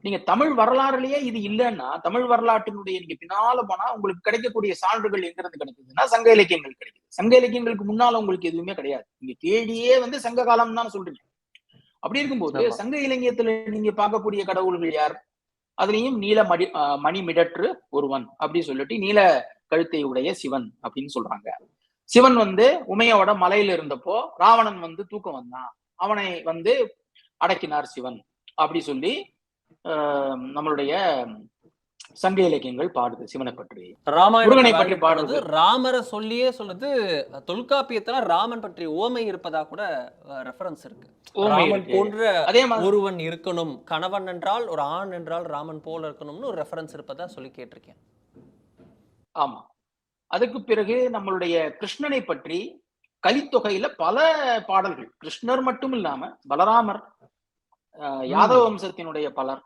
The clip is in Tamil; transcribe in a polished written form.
நீங்க தமிழ் வரலாறுலயே இது இல்லைன்னா, தமிழ் வரலாற்றினுடைய நீங்க பின்னால போனா உங்களுக்கு கிடைக்கக்கூடிய சான்றுகள் எங்கிருந்து கிடைக்குதுன்னா, சங்க இலக்கியங்கள் கிடைக்குது. சங்க இலக்கியங்களுக்கு முன்னால உங்களுக்கு எதுவுமே கிடையாது. நீங்க தேடியே சங்க காலம் தான் சொல்றீங்க. அப்படி இருக்கும்போது சங்க இலக்கியத்துல நீங்க பார்க்கக்கூடிய கடவுள்கள் யார்? அதுலயும் நீல மணிமிடற்று ஒருவன் அப்படின்னு சொல்லிட்டு நீல கழுத்தை உடைய சிவன் அப்படின்னு சொல்றாங்க. சிவன் உமையோட மலையில இருந்தப்போ ராவணன் தூக்கம் வந்தான், அவனை அடக்கினார் சிவன் அப்படி சொல்லி நம்மளுடைய சங்க இலக்கியங்கள் பாடுது சிவனை பற்றி. முருகனை பற்றி பாடுறது ராமரை சொல்லியே சொல்லுது. தொல்காப்பியத்துல ராமன் பற்றி ஓமை இருப்பதா கூட ரெஃபரன்ஸ் இருக்கு. ராமன் போன்ற ஒருவன் இருக்கணும், கணவன் என்றால் ஒரு ஆண் என்றால் ராமன் போல இருக்கணும்னு ஒரு ரெஃபரன்ஸ் இருப்பதா சொல்லி கேட்டிருக்கேன். ஆமா. அதுக்கு பிறகு நம்மளுடைய கிருஷ்ணனை பற்றி கலித்தொகையில பல பாடல்கள், கிருஷ்ணர் மட்டும் இல்லாம பலராமர், யாதவ வம்சத்தினுடைய பலர்